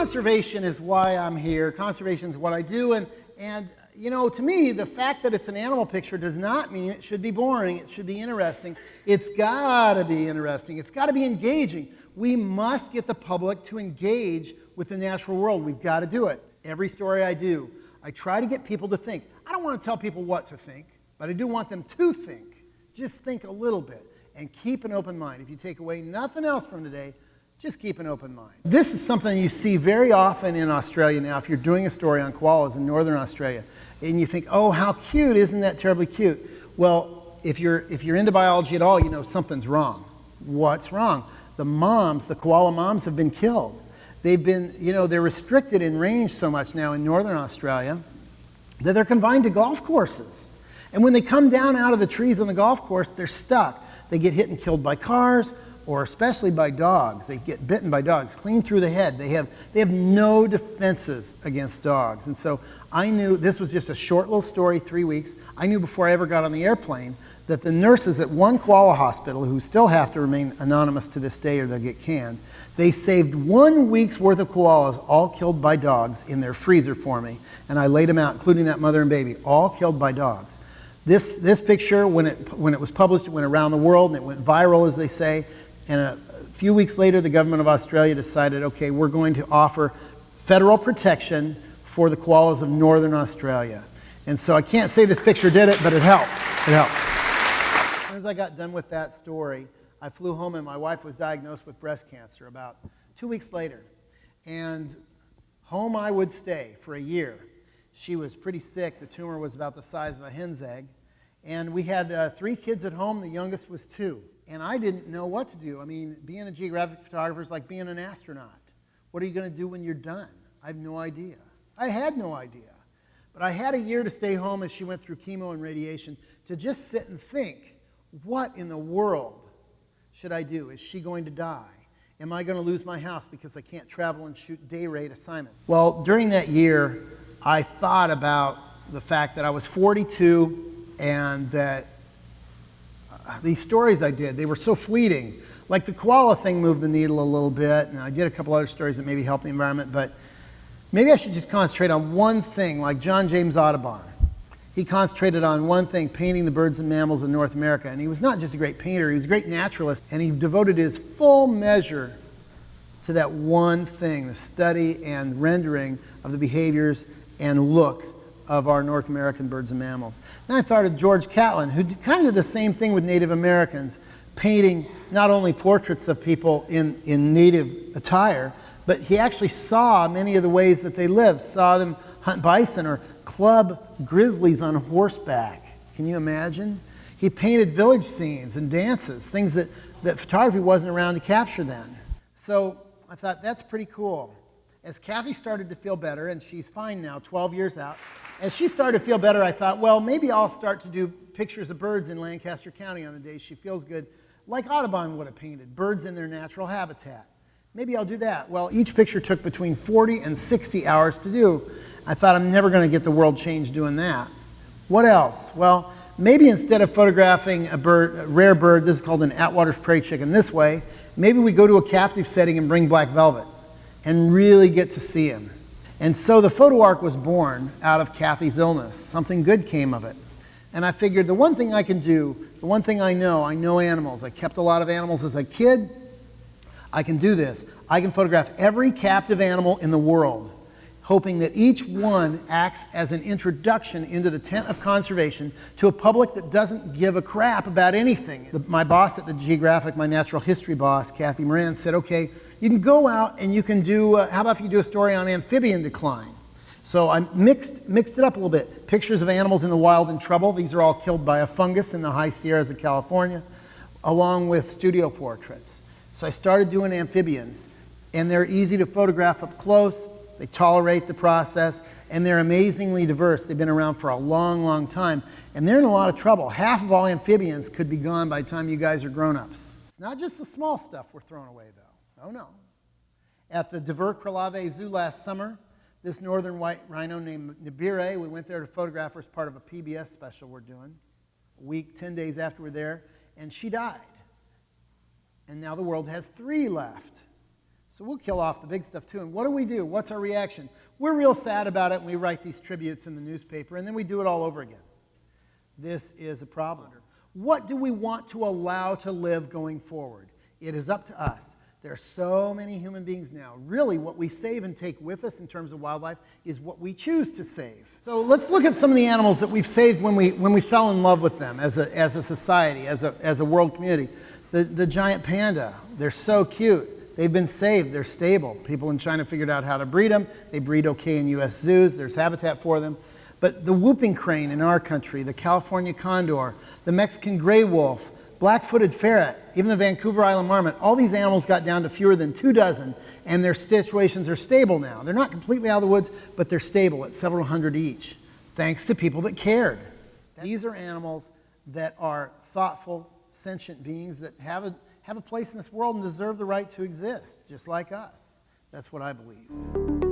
conservation is why I'm here. Conservation is what I do, and you know, to me, the fact that it's an animal picture does not mean it should be boring. It should be interesting. It's got to be interesting. It's got to be engaging. We must get the public to engage with the natural world. We've got to do it. Every story I do, I try to get people to think. I don't want to tell people what to think, but I do want them to think. Just think a little bit and keep an open mind. If you take away nothing else from today, just keep an open mind. This is something you see very often in Australia now. If you're doing a story on koalas in northern Australia, and you think, oh, how cute, isn't that terribly cute? Well, if you're into biology at all, you know something's wrong. What's wrong? The moms, the koala moms have been killed. They've been, you know, they're restricted in range so much now in northern Australia that they're confined to golf courses. And when they come down out of the trees on the golf course, they're stuck. They get hit and killed by cars, or especially by dogs. They get bitten by dogs, clean through the head. They have no defenses against dogs. And so I knew, this was just a short little story, 3 weeks. I knew before I ever got on the airplane that the nurses at one koala hospital, who still have to remain anonymous to this day or they'll get canned, they saved 1 week's worth of koalas, all killed by dogs, in their freezer for me. And I laid them out, including that mother and baby, all killed by dogs. This picture, when it was published, it went around the world and it went viral, as they say. And a few weeks later, the government of Australia decided, okay, we're going to offer federal protection for the koalas of northern Australia. And so I can't say this picture did it, but it helped. It helped. As soon as I got done with that story, I flew home and my wife was diagnosed with breast cancer about 2 weeks later. And home I would stay for a year. She was pretty sick. The tumor was about the size of a hen's egg. And we had 3 kids at home. The youngest was 2. And I didn't know what to do. I mean, being a geographic photographer is like being an astronaut. What are you going to do when you're done? I have no idea. I had no idea. But I had a year to stay home as she went through chemo and radiation to just sit and think, what in the world should I do? Is she going to die? Am I going to lose my house because I can't travel and shoot day rate assignments? Well, during that year, I thought about the fact that I was 42 and that these stories I did, they were so fleeting. Like the koala thing moved the needle a little bit, and I did a couple other stories that maybe helped the environment, but maybe I should just concentrate on one thing, like John James Audubon. He concentrated on one thing, painting the birds and mammals of North America, and he was not just a great painter, he was a great naturalist, and he devoted his full measure to that one thing, the study and rendering of the behaviors and look of our North American birds and mammals. Then I thought of George Catlin, who kind of did the same thing with Native Americans, painting not only portraits of people in native attire, but he actually saw many of the ways that they lived, saw them hunt bison or club grizzlies on horseback. Can you imagine? He painted village scenes and dances, things that photography wasn't around to capture then. So I thought, that's pretty cool. As Kathy started to feel better, and she's fine now, 12 years out, as she started to feel better, I thought, well, maybe I'll start to do pictures of birds in Lancaster County on the days she feels good, like Audubon would have painted, birds in their natural habitat. Maybe I'll do that. Well, each picture took between 40 and 60 hours to do. I thought, I'm never going to get the world changed doing that. What else? Well, maybe instead of photographing a rare bird, this is called an Atwater's prairie chicken, this way, maybe we go to a captive setting and bring black velvet and really get to see him. And so the Photo Ark was born out of Kathy's illness. Something good came of it. And I figured the one thing I can do, the one thing I know animals. I kept a lot of animals as a kid. I can do this. I can photograph every captive animal in the world, hoping that each one acts as an introduction into the tent of conservation to a public that doesn't give a crap about anything. My boss at the Geographic, my natural history boss, Kathy Moran, said, okay, you can go out and you can do, how about if you do a story on amphibian decline? So I mixed it up a little bit. Pictures of animals in the wild in trouble. These are all killed by a fungus in the high Sierras of California, along with studio portraits. So I started doing amphibians, and they're easy to photograph up close. They tolerate the process, and they're amazingly diverse. They've been around for a long, long time, and they're in a lot of trouble. Half of all amphibians could be gone by the time you guys are grown-ups. It's not just the small stuff we're throwing away, though. Oh, no. At the Devere Kralave Zoo last summer, this northern white rhino named Nibire, we went there to photograph her as part of a PBS special we're doing. A week, 10 days after we're there, and she died. And now the world has 3 left. So we'll kill off the big stuff too. And what do? What's our reaction? We're real sad about it, and we write these tributes in the newspaper, and then we do it all over again. This is a problem. What do we want to allow to live going forward? It is up to us. There are so many human beings now. Really, what we save and take with us in terms of wildlife is what we choose to save. So let's look at some of the animals that we've saved when we fell in love with them as a society, as a world community. The giant panda, they're so cute. They've been saved. They're stable. People in China figured out how to breed them. They breed okay in U.S. zoos. There's habitat for them. But the whooping crane in our country, the California condor, the Mexican gray wolf, black-footed ferret, even the Vancouver Island marmot, all these animals got down to fewer than 2 dozen, and their situations are stable now. They're not completely out of the woods, but they're stable at several hundred each, thanks to people that cared. These are animals that are thoughtful, sentient beings that have a place in this world and deserve the right to exist, just like us. That's what I believe.